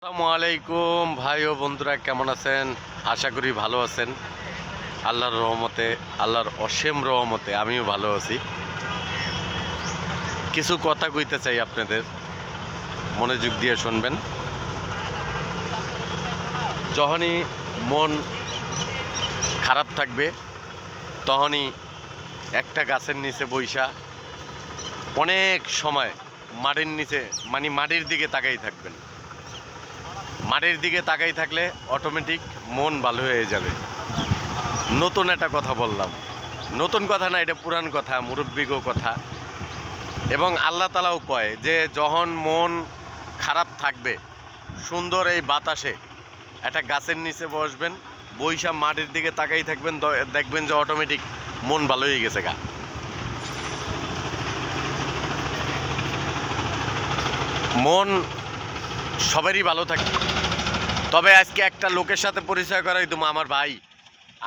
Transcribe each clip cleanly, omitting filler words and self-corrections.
আসসালামু আলাইকুম ভাই ও বন্ধুরা, কেমন আছেন? আশা করি ভালো আছেন। আল্লাহর রহমতে, আল্লাহর অসীম রহমতে আমিও ভালো আছি। কিছু কথা কইতে চাই, আপনাদের মনোযোগ দিয়ে শুনবেন। যখনই মন খারাপ থাকবে তখনই একটা গাছের নিচে বইসা অনেক সময় মাটির নিচে মাটির দিকে তাকাই থাকবেন। মাটির দিকে তাকাই থাকলে অটোমেটিক মন ভালো হয়ে যাবে। নতুন একটা কথা বললাম, নতুন কথা না, এটা পুরান কথা, মুরব্বিগো কথা। এবং আল্লাহ তালাও কয় যে যখন মন খারাপ থাকবে সুন্দর এই বাতাসে একটা গাছের নিচে বসবেন, বৈশা মাটির দিকে তাকাই থাকবেন, দেখবেন যে অটোমেটিক মন ভালো হয়ে গেছে গা। মন সবারই ভালো থাকে। তবে আজকে একটা লোকের সাথে পরিচয় করাই তুমি, আমার ভাই,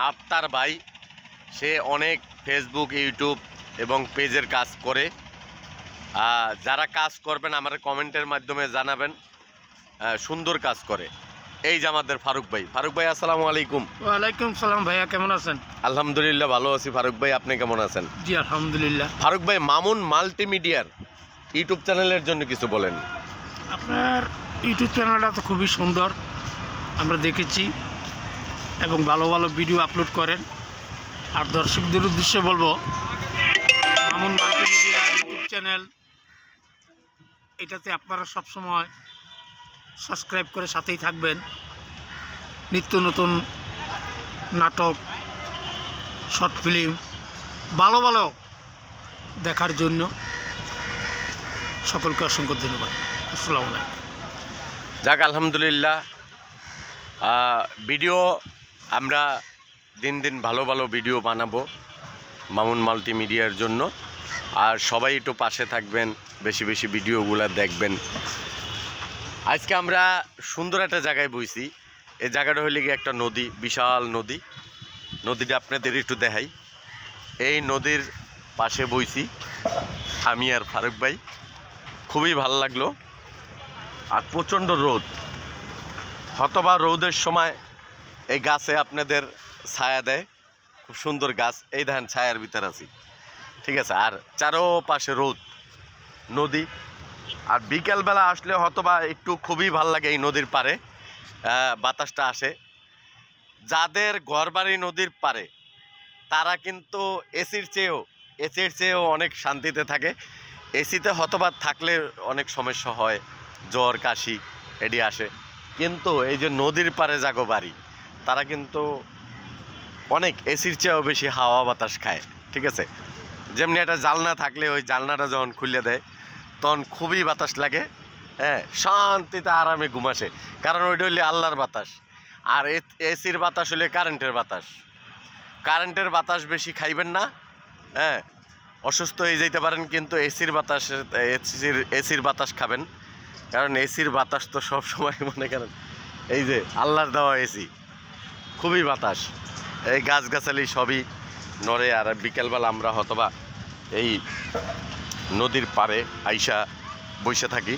আপনার ভাই। সে অনেক ফেসবুক, ইউটিউব এবং পেজের কাজ করে। যারা কাজ করবেন আমার কমেন্টের মাধ্যমে জানাবেন। সুন্দর কাজ করে। এই যে আমাদের ফারুক ভাই। ফারুক ভাই, আসসালামু আলাইকুম। ওয়ালাইকুম সালাম ভাইয়া, কেমন আছেন? আলহামদুলিল্লাহ ভালো আছি। ফারুক ভাই, আপনি কেমন আছেন? জি আলহামদুলিল্লাহ। ফারুক ভাই, মামুন মাল্টিমিডিয়ার ইউটিউব চ্যানেলের জন্য কিছু বলেন। আপনার ইউটিউব চ্যানেলটা তো খুবই সুন্দর, আমরা দেখেছি, এবং ভালো ভালো ভিডিও আপলোড করেন। আর দর্শকদের উদ্দেশ্যে বলবো, মামুন মাল্টিমিডিয়া ইউটিউব চ্যানেল, এটাতে আপনারা সবসময় সাবস্ক্রাইব করে সাথেই থাকবেন। নিত্য নতুন নাটক, শর্ট ফিল্ম, ভালো ভালো দেখার জন্য সকলকে অসংখ্য ধন্যবাদ। আসসালামু আলাইকুম। যাক, আলহামদুলিল্লাহ। ভিডিও আমরা দিন দিন ভালো ভালো ভিডিও বানাবো মামুন মাল্টিমিডিয়ার জন্য। আর সবাই একটু পাশে থাকবেন, বেশি বেশি ভিডিওগুলো দেখবেন। আজকে আমরা সুন্দর একটা জায়গায় বইছি। এই জায়গাটা হইলে গিয়ে একটা নদী, বিশাল নদী। নদীটা আপনাদের একটু দেখাই। এই নদীর পাশে বইছি আমি আর ফারুক ভাই। খুবই ভালো লাগলো। আর প্রচণ্ড রোদ, হতবা রোদের সময় এই গাছে আপনাদের ছায়া দেয়। খুব সুন্দর গাছ। এই দেখেন, ছায়ার ভিতর আছি, ঠিক আছে। আর চারোপাশে রোদ, নদী। আর বিকেলবেলা আসলে হয়তোবা একটু খুবই ভাল লাগে এই নদীর পাড়ে, বাতাসটা আসে। যাদের ঘরবাড়ি নদীর পাড়ে তারা কিন্তু এসির চেয়েও অনেক শান্তিতে থাকে। এসিতে হয়তোবা থাকলে অনেক সমস্যা হয়, জ্বর কাশি এডি আসে। কিন্তু এই যে নদীর পাড়ে যাগো বাড়ি, তারা কিন্তু অনেক এসির চেয়েও বেশি হাওয়া বাতাস খায়, ঠিক আছে। যেমনি একটা জালনা থাকলে ওই জালনাটা যখন খুলে দেয় তখন খুবই বাতাস লাগে, হ্যাঁ, শান্তিতে আরামে ঘুম আসে। কারণ ওইটা হইলে আল্লাহর বাতাস। আর এসির বাতাস হলে কারেন্টের বাতাস। কারেন্টের বাতাস বেশি খাইবেন না, হ্যাঁ, অসুস্থ হয়ে যেতে পারেন। কিন্তু এসির বাতাস খাবেন, কারণ এসির বাতাস তো সব সময় মনে করেন এই যে আল্লাহর দেওয়া এসি, খুবই বাতাস। এই গাছগাছালি সবই নড়ে। আর বিকেলবেলা আমরা হয়তোবা এই নদীর পাড়ে আইসা বসে থাকি,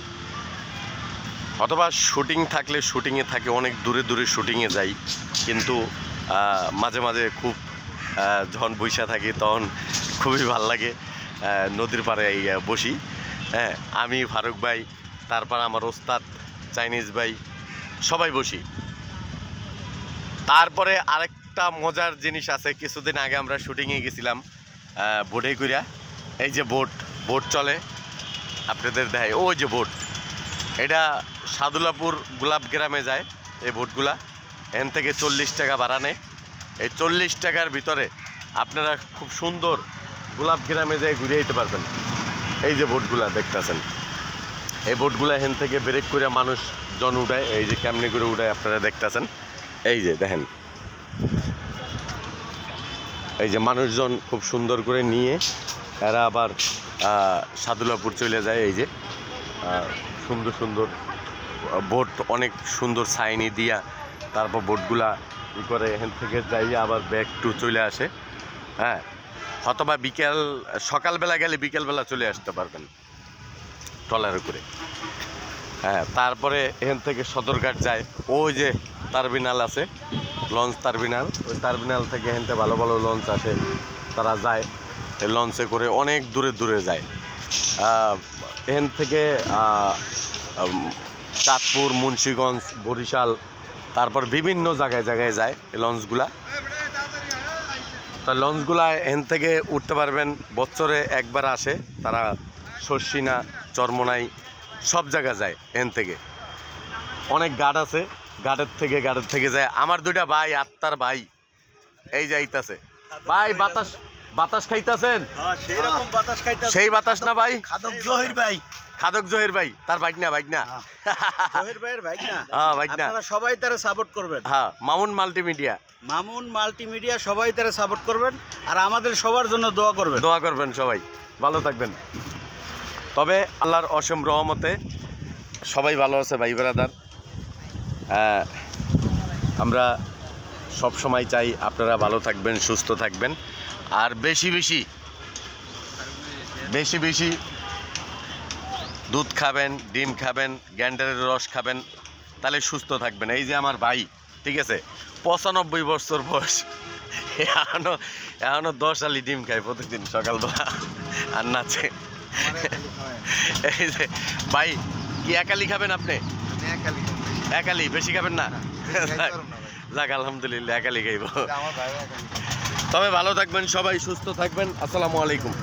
অথবা শুটিং থাকলে শুটিংয়ে থাকি, অনেক দূরে দূরে শুটিংয়ে যাই। কিন্তু মাঝে মাঝে খুব যখন বসে থাকি তখন খুবই ভাল লাগে। নদীর পাড়ে বসি, হ্যাঁ, আমি, ফারুক ভাই, তারপর আমার ওস্তাদ চাইনিজ ভাই, সবাই বসি। তারপরে আরেকটা মজার জিনিস আছে। কিছুদিন আগে আমরা শুটিংয়ে গেছিলাম বোটে কইরা। এই যে বোট চলে, আপনাদের দেখায়, ওই যে বোট, এটা সাদুলাপুর গোলাপ গ্রামে যায় এই বোটগুলা। এখান থেকে 40 টাকা ভাড়া নেয়। এই 40 টাকার ভিতরে আপনারা খুব সুন্দর গোলাপ গ্রামে যেয়ে ঘুরে যেতে পারবেন। এই যে বোটগুলা দেখতেছেন, এই বোটগুলা এখান থেকে ব্রেক করে মানুষজন উঠায়। এই যে কেমনি করে উঠায় আপনারা দেখতেছেন। এই যে দেখেন, এই যে মানুষজন খুব সুন্দর করে নিয়ে এরা আবার সাদুলাপুর চলে যায়। এই যে সুন্দর সুন্দর বোট, অনেক সুন্দর সাইনি দিয়া তারপর বোটগুলা ই করে এখান থেকে যাই আবার ব্যাক টু চলে আসে, হ্যাঁ। অথবা সকালবেলা গেলে বিকেলবেলা চলে আসতে পারবেন ট্রলারে করে। হ্যাঁ, তারপরে এখান থেকে সদরঘাট যায়, ওই যে টার্মিনাল আছে, লঞ্চ টার্মিনাল, ওই টার্মিনাল থেকে এখান থেকে ভালো ভালো লঞ্চ আসে, তারা যায়, এই লঞ্চে করে অনেক দূরে দূরে যায়। এখান থেকে চাঁদপুর, মুন্সিগঞ্জ, বরিশাল, তারপর বিভিন্ন জায়গায় জায়গায় যায় এই লঞ্চগুলা। তা লঞ্চগুলা এখান থেকে উঠতে পারবেন, বছরে একবার আসে তারা, শর্ষিনা, চরমোনাই সব জায়গায় যায়। এখান থেকে অনেক গার্ড আছে, গার্ডের থেকে যায়। আমার দুইটা ভাই, আত্মার ভাই, এই যাইতাছে। ভাই বাতাস বাতাস খাইতাছেন? সেই বাতাস না ভাই? খাদক জহির ভাই, খাদক জহির ভাই, তার বাইক না জহির ভাইয়ের ভাই না? হ্যাঁ, বাইক না। আপনারা সবাই তারা সাপোর্ট করবেন। হ্যাঁ, মামুন মাল্টিমিডিয়া, মামুন মাল্টিমিডিয়া সবাই তারা সাপোর্ট করবেন, আর আমাদের সবার জন্য দোয়া করবেন। দোয়া করবেন, সবাই ভালো থাকবেন। তবে আল্লাহর অসীম রহমতে সবাই ভালো আছে ভাই ব্রাদার। আমরা সব সময় চাই আপনারা ভালো থাকবেন, সুস্থ থাকবেন, আর বেশি বেশি দুধ খাবেন, ডিম খাবেন, গ্যান্ডারের রস খাবেন, তাহলে সুস্থ থাকবেন। এই যে আমার ভাই, ঠিক আছে, 95 বছর বয়স, এখনো 10 আলি ডিম খায় প্রতিদিন সকালবেলা, আর নাচে। এই যে ভাই, কি একালি খাবেন আপনি? একালি বেশি খাবেন না? যাক, আলহামদুলিল্লাহ, একালি খাইব। তবে ভালো থাকবেন সবাই, সুস্থ থাকবেন। আসসালামু আলাইকুম।